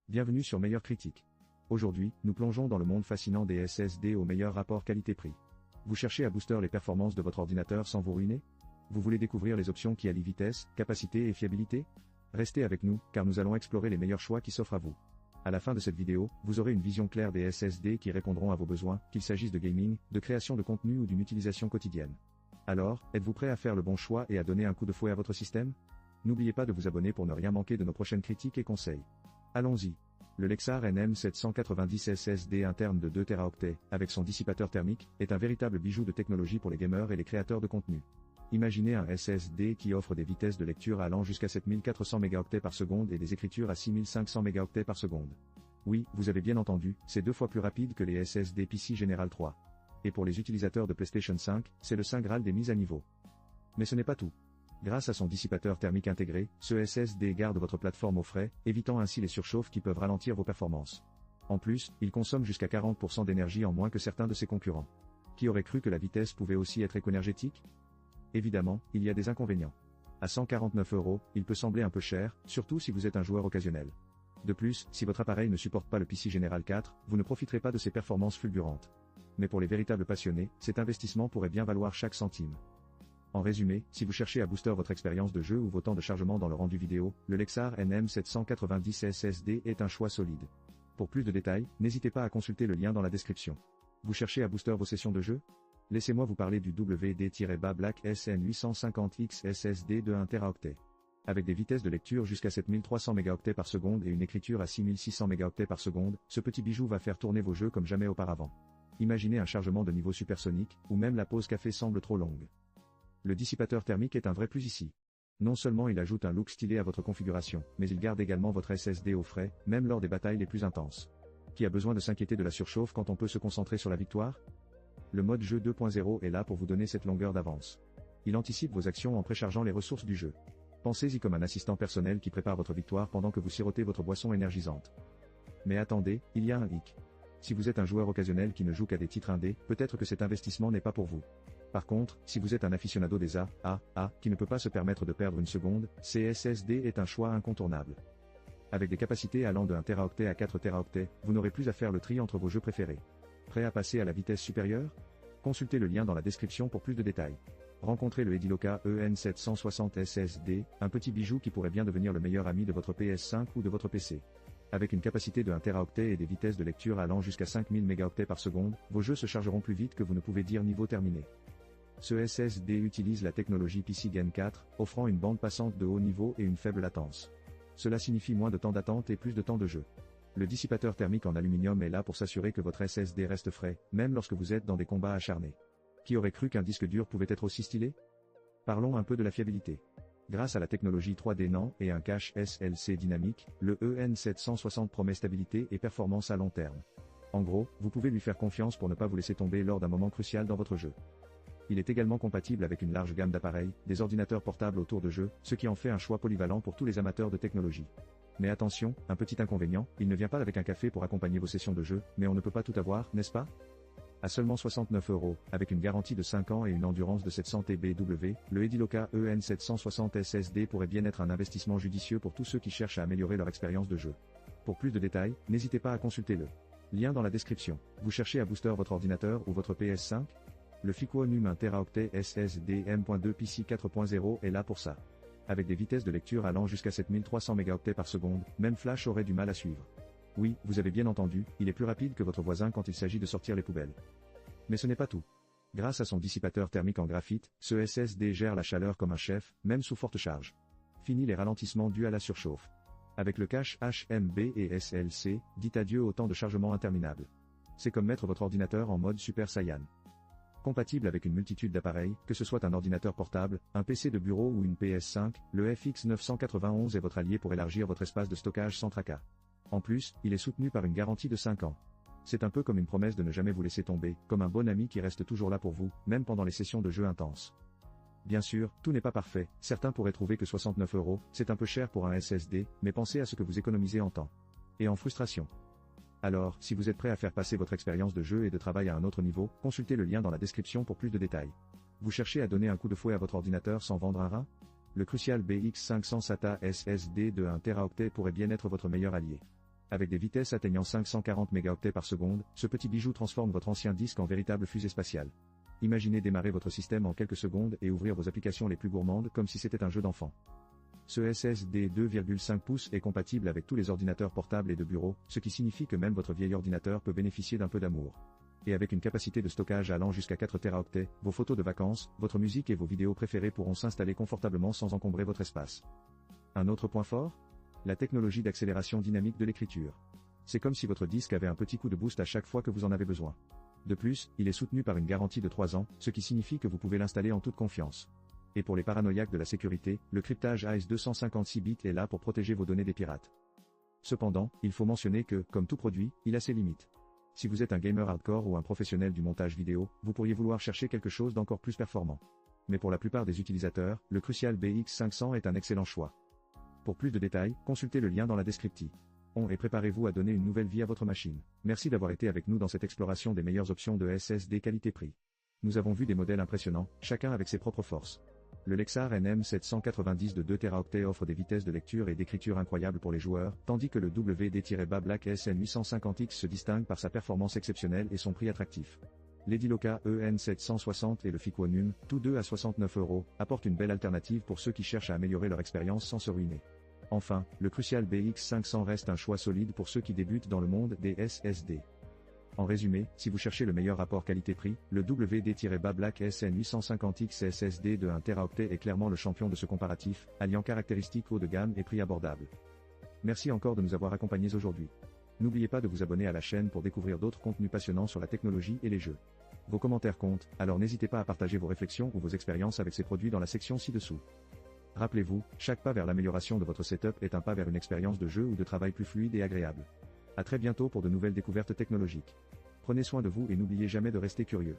Bienvenue sur Meilleure Critique. Aujourd'hui, nous plongeons dans le monde fascinant des SSD au meilleur rapport qualité-prix. Vous cherchez à booster les performances de votre ordinateur sans vous ruiner? Vous voulez découvrir les options qui allient vitesse, capacité et fiabilité? Restez avec nous, car nous allons explorer les meilleurs choix qui s'offrent à vous. À la fin de cette vidéo, vous aurez une vision claire des SSD qui répondront à vos besoins, qu'il s'agisse de gaming, de création de contenu ou d'une utilisation quotidienne. Alors, êtes-vous prêt à faire le bon choix et à donner un coup de fouet à votre système? N'oubliez pas de vous abonner pour ne rien manquer de nos prochaines critiques et conseils. Allons-y. Le Lexar NM790 SSD interne de 2 Teraoctets, avec son dissipateur thermique, est un véritable bijou de technologie pour les gamers et les créateurs de contenu. Imaginez un SSD qui offre des vitesses de lecture allant jusqu'à 7400 mégaoctets par seconde et des écritures à 6500 mégaoctets par seconde. Oui, vous avez bien entendu, c'est 2 fois plus rapide que les SSD PC General 3. Et pour les utilisateurs de PlayStation 5, c'est le saint graal des mises à niveau. Mais ce n'est pas tout. Grâce à son dissipateur thermique intégré, ce SSD garde votre plateforme au frais, évitant ainsi les surchauffes qui peuvent ralentir vos performances. En plus, il consomme jusqu'à 40% d'énergie en moins que certains de ses concurrents. Qui aurait cru que la vitesse pouvait aussi être écoénergétique? Évidemment, il y a des inconvénients. À 149 €, il peut sembler un peu cher, surtout si vous êtes un joueur occasionnel. De plus, si votre appareil ne supporte pas le PC General 4, vous ne profiterez pas de ses performances fulgurantes. Mais pour les véritables passionnés, cet investissement pourrait bien valoir chaque centime. En résumé, si vous cherchez à booster votre expérience de jeu ou vos temps de chargement dans le rendu vidéo, le Lexar NM790 SSD est un choix solide. Pour plus de détails, n'hésitez pas à consulter le lien dans la description. Vous cherchez à booster vos sessions de jeu? Laissez-moi vous parler du WD-Black SN850X SSD de 1 Teraoctet. Avec des vitesses de lecture jusqu'à 7300 mégaoctets par seconde et une écriture à 6600 mégaoctets par seconde, ce petit bijou va faire tourner vos jeux comme jamais auparavant. Imaginez un chargement de niveau supersonique, ou même la pause café semble trop longue. Le dissipateur thermique est un vrai plus ici. Non seulement il ajoute un look stylé à votre configuration, mais il garde également votre SSD au frais, même lors des batailles les plus intenses. Qui a besoin de s'inquiéter de la surchauffe quand on peut se concentrer sur la victoire? Le mode jeu 2.0 est là pour vous donner cette longueur d'avance. Il anticipe vos actions en préchargeant les ressources du jeu. Pensez-y comme un assistant personnel qui prépare votre victoire pendant que vous sirotez votre boisson énergisante. Mais attendez, il y a un hic. Si vous êtes un joueur occasionnel qui ne joue qu'à des titres indés, peut-être que cet investissement n'est pas pour vous. Par contre, si vous êtes un aficionado des AAA, qui ne peut pas se permettre de perdre une seconde, SSD est un choix incontournable. Avec des capacités allant de 1 Teraoctet à 4 Teraoctets, vous n'aurez plus à faire le tri entre vos jeux préférés. Prêt à passer à la vitesse supérieure? Consultez le lien dans la description pour plus de détails. Rencontrez le Ediloka EN760 SSD, un petit bijou qui pourrait bien devenir le meilleur ami de votre PS5 ou de votre PC. Avec une capacité de 1 Teraoctet et des vitesses de lecture allant jusqu'à 5000 mégaoctets par seconde, vos jeux se chargeront plus vite que vous ne pouvez dire niveau terminé. Ce SSD utilise la technologie PC Gen 4, offrant une bande passante de haut niveau et une faible latence. Cela signifie moins de temps d'attente et plus de temps de jeu. Le dissipateur thermique en aluminium est là pour s'assurer que votre SSD reste frais, même lorsque vous êtes dans des combats acharnés. Qui aurait cru qu'un disque dur pouvait être aussi stylé? Parlons un peu de la fiabilité. Grâce à la technologie 3D NAND et un cache SLC dynamique, le EN760 promet stabilité et performance à long terme. En gros, vous pouvez lui faire confiance pour ne pas vous laisser tomber lors d'un moment crucial dans votre jeu. Il est également compatible avec une large gamme d'appareils, des ordinateurs portables autour de jeux, ce qui en fait un choix polyvalent pour tous les amateurs de technologie. Mais attention, un petit inconvénient, il ne vient pas avec un café pour accompagner vos sessions de jeu, mais on ne peut pas tout avoir, n'est-ce pas? À seulement 69 €, avec une garantie de 5 ans et une endurance de 700 TBW, le Ediloka EN760 SSD pourrait bien être un investissement judicieux pour tous ceux qui cherchent à améliorer leur expérience de jeu. Pour plus de détails, n'hésitez pas à consulter le lien dans la description. Vous cherchez à booster votre ordinateur ou votre PS5? Le Fico NUM 1 Teraoctet SSD M.2 PC 4.0 est là pour ça. Avec des vitesses de lecture allant jusqu'à 7300 mégaoctets par seconde, même Flash aurait du mal à suivre. Oui, vous avez bien entendu, il est plus rapide que votre voisin quand il s'agit de sortir les poubelles. Mais ce n'est pas tout. Grâce à son dissipateur thermique en graphite, ce SSD gère la chaleur comme un chef, même sous forte charge. Fini les ralentissements dus à la surchauffe. Avec le cache HMB et SLC, dites adieu au temps de chargement interminable. C'est comme mettre votre ordinateur en mode Super Saiyan. Compatible avec une multitude d'appareils, que ce soit un ordinateur portable, un PC de bureau ou une PS5, le FX991 est votre allié pour élargir votre espace de stockage sans tracas. En plus, il est soutenu par une garantie de 5 ans. C'est un peu comme une promesse de ne jamais vous laisser tomber, comme un bon ami qui reste toujours là pour vous, même pendant les sessions de jeu intenses. Bien sûr, tout n'est pas parfait, certains pourraient trouver que 69 €, c'est un peu cher pour un SSD, mais pensez à ce que vous économisez en temps. Et en frustration. Alors, si vous êtes prêt à faire passer votre expérience de jeu et de travail à un autre niveau, consultez le lien dans la description pour plus de détails. Vous cherchez à donner un coup de fouet à votre ordinateur sans vendre un rein? Le Crucial BX500 SATA SSD de 1 Teraoctet pourrait bien être votre meilleur allié. Avec des vitesses atteignant 540 mégaoctets par seconde, ce petit bijou transforme votre ancien disque en véritable fusée spatiale. Imaginez démarrer votre système en quelques secondes et ouvrir vos applications les plus gourmandes comme si c'était un jeu d'enfant. Ce SSD 2,5 pouces est compatible avec tous les ordinateurs portables et de bureau, ce qui signifie que même votre vieil ordinateur peut bénéficier d'un peu d'amour. Et avec une capacité de stockage allant jusqu'à 4 Teraoctets, vos photos de vacances, votre musique et vos vidéos préférées pourront s'installer confortablement sans encombrer votre espace. Un autre point fort ? La technologie d'accélération dynamique de l'écriture. C'est comme si votre disque avait un petit coup de boost à chaque fois que vous en avez besoin. De plus, il est soutenu par une garantie de 3 ans, ce qui signifie que vous pouvez l'installer en toute confiance. Et pour les paranoïaques de la sécurité, le cryptage AES256 bits est là pour protéger vos données des pirates. Cependant, il faut mentionner que, comme tout produit, il a ses limites. Si vous êtes un gamer hardcore ou un professionnel du montage vidéo, vous pourriez vouloir chercher quelque chose d'encore plus performant. Mais pour la plupart des utilisateurs, le Crucial BX500 est un excellent choix. Pour plus de détails, consultez le lien dans la descriptive. Et préparez-vous à donner une nouvelle vie à votre machine. Merci d'avoir été avec nous dans cette exploration des meilleures options de SSD qualité-prix. Nous avons vu des modèles impressionnants, chacun avec ses propres forces. Le Lexar NM790 de 2 Teraoctets offre des vitesses de lecture et d'écriture incroyables pour les joueurs, tandis que le WD-Black SN850X se distingue par sa performance exceptionnelle et son prix attractif. L'Ediloka EN760 et le Fico Num, tous deux à 69 €, apportent une belle alternative pour ceux qui cherchent à améliorer leur expérience sans se ruiner. Enfin, le Crucial BX500 reste un choix solide pour ceux qui débutent dans le monde des SSD. En résumé, si vous cherchez le meilleur rapport qualité-prix, le WD-Black SN850X SSD de 1 Teraoctet est clairement le champion de ce comparatif, alliant caractéristiques haut de gamme et prix abordable. Merci encore de nous avoir accompagnés aujourd'hui. N'oubliez pas de vous abonner à la chaîne pour découvrir d'autres contenus passionnants sur la technologie et les jeux. Vos commentaires comptent, alors n'hésitez pas à partager vos réflexions ou vos expériences avec ces produits dans la section ci-dessous. Rappelez-vous, chaque pas vers l'amélioration de votre setup est un pas vers une expérience de jeu ou de travail plus fluide et agréable. À très bientôt pour de nouvelles découvertes technologiques. Prenez soin de vous et n'oubliez jamais de rester curieux.